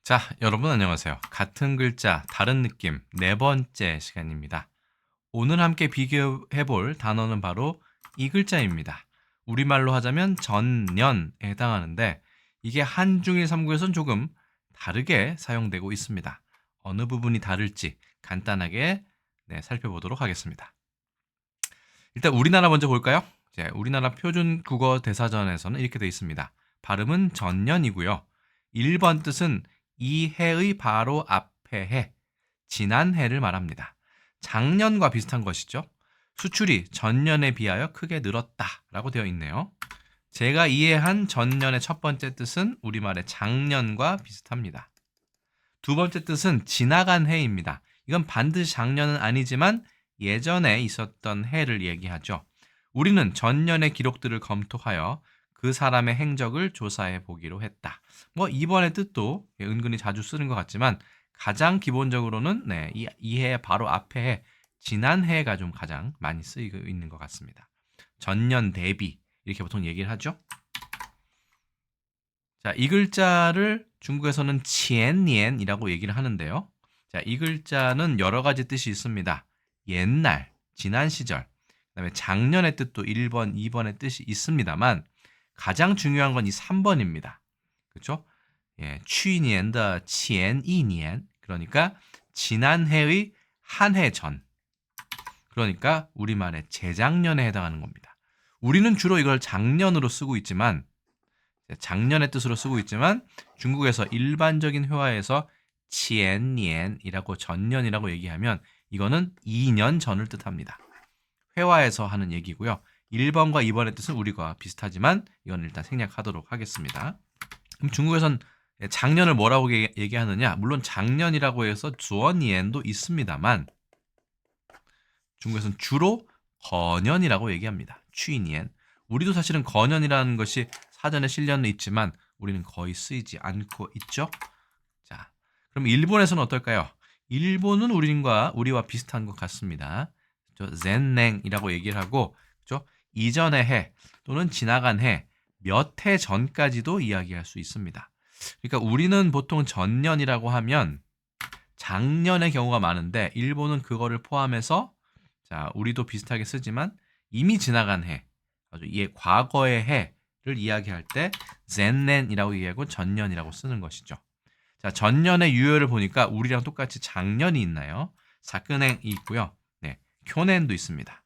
자, 여러분 안녕하세요. 같은 글자, 다른 느낌 네 번째 시간입니다. 오늘 함께 비교해 볼 단어는 바로 이 글자입니다. 우리말로 하자면 전년에 해당하는데 이게 한중일 삼국에서는 조금 다르게 사용되고 있습니다. 어느 부분이 다를지 간단하게 살펴보도록 하겠습니다. 일단 우리나라 먼저 볼까요? 우리나라 표준 국어 대사전에서는 이렇게 되어 있습니다. 발음은 전년이고요. 1번 뜻은 이 해의 바로 앞에 해, 지난 해를 말합니다. 작년과 비슷한 것이죠. 수출이 전년에 비하여 크게 늘었다라고 되어 있네요. 제가 이해한 전년의 첫 번째 뜻은 우리말의 작년과 비슷합니다. 두 번째 뜻은 지나간 해입니다. 이건 반드시 작년은 아니지만 예전에 있었던 해를 얘기하죠. 우리는 전년의 기록들을 검토하여 그 사람의 행적을 조사해 보기로 했다. 이번의 뜻도 은근히 자주 쓰는 것 같지만 가장 기본적으로는 이 해 바로 앞에 해, 지난 해가 좀 가장 많이 쓰이고 있는 것 같습니다. 전년 대비 이렇게 보통 얘기를 하죠. 자, 이 글자를 중국에서는 qiannian이라고 얘기를 하는데요. 자, 이 글자는 여러 가지 뜻이 있습니다. 옛날, 지난 시절, 그다음에 작년의 뜻도 1번, 2번의 뜻이 있습니다만 가장 중요한 건 이 3번입니다. 그렇죠? 예, 去年的 前一年 그러니까 지난해의 한 해 전. 그러니까 우리말의 재작년에 해당하는 겁니다. 우리는 주로 이걸 작년으로 쓰고 있지만 작년의 뜻으로 쓰고 있지만 중국에서 일반적인 회화에서 前年이라고 전년이라고 얘기하면 이거는 2년 전을 뜻합니다. 회화에서 하는 얘기고요. 1번과 2번의 뜻은 우리가 비슷하지만 이건 일단 생략하도록 하겠습니다. 그럼 중국에선 작년을 뭐라고 얘기하느냐? 물론 작년이라고 해서 주어니엔도 있습니다만 중국에서는 주로 거년이라고 얘기합니다. 취니엔. 우리도 사실은 거년이라는 것이 사전에 실려는 있지만 우리는 거의 쓰이지 않고 있죠. 자, 그럼 일본에서는 어떨까요? 일본은 우리와 비슷한 것 같습니다. 젠냉이라고 얘기를 하고, 그렇죠? 이전의 해 또는 지나간 해, 몇 해 전까지도 이야기할 수 있습니다. 그러니까 우리는 보통 전년이라고 하면 작년의 경우가 많은데 일본은 그거를 포함해서 자, 우리도 비슷하게 쓰지만 이미 지나간 해, 아주 과거의 해를 이야기할 때 젠넨이라고 얘기하고 전년이라고 쓰는 것이죠. 자, 전년의 유효를 보니까 우리랑 똑같이 작년이 있나요? 사끈행이 있고요. 네, 쿄넨도 있습니다.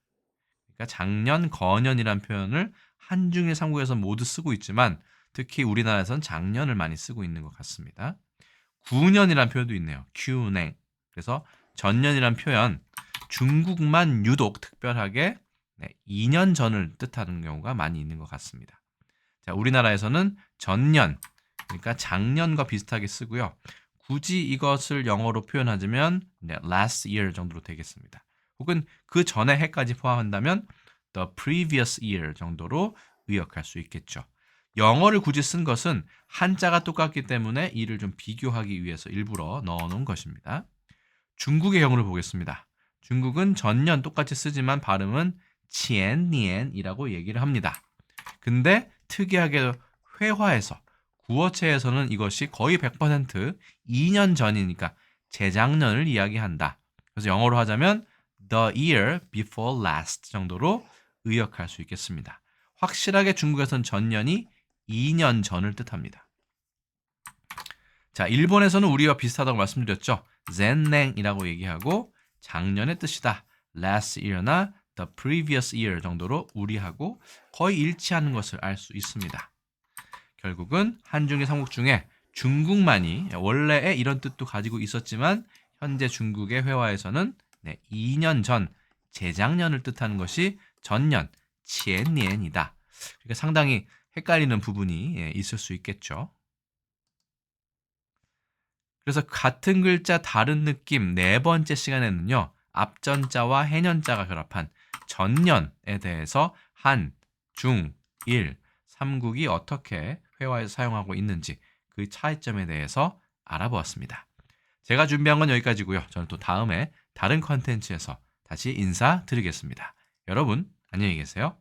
그러니까 작년, 거년이라는 표현을 한중일 삼국에서 모두 쓰고 있지만 특히 우리나라에서는 작년을 많이 쓰고 있는 것 같습니다. 9년이라는 표현도 있네요. 큐냉. 그래서 전년이라는 표현 중국만 유독 특별하게 2년 전을 뜻하는 경우가 많이 있는 것 같습니다. 자, 우리나라에서는 전년, 그러니까 작년과 비슷하게 쓰고요. 굳이 이것을 영어로 표현하자면 last year 정도로 되겠습니다. 혹은 그 전에 해까지 포함한다면 the previous year 정도로 의역할 수 있겠죠. 영어를 굳이 쓴 것은 한자가 똑같기 때문에 이를 좀 비교하기 위해서 일부러 넣어놓은 것입니다. 중국의 경우를 보겠습니다. 중국은 전년 똑같이 쓰지만 발음은 qiannian이라고 얘기를 합니다. 근데 특이하게 회화에서 구어체에서는 이것이 거의 100% 2년 전이니까 재작년을 이야기한다. 그래서 영어로 하자면 the year before last 정도로 의역할 수 있겠습니다. 확실하게 중국에선 전년이 2년 전을 뜻합니다. 자, 일본에서는 우리와 비슷하다고 말씀드렸죠. 젠냉이라고 얘기하고 작년의 뜻이다. last year나 the previous year 정도로 우리하고 거의 일치하는 것을 알 수 있습니다. 결국은 한중일 삼국 중에 중국만이 원래의 이런 뜻도 가지고 있었지만 현재 중국의 회화에서는 2년 전, 재작년을 뜻하는 것이 전년, qiannian이다. 그러니까 상당히 헷갈리는 부분이 있을 수 있겠죠. 그래서 같은 글자 다른 느낌 네 번째 시간에는요. 앞전자와 해년자가 결합한 전년에 대해서 한, 중, 일, 삼국이 어떻게 회화에서 사용하고 있는지 그 차이점에 대해서 알아보았습니다. 제가 준비한 건 여기까지고요. 저는 또 다음에 다른 컨텐츠에서 다시 인사드리겠습니다. 여러분 안녕히 계세요.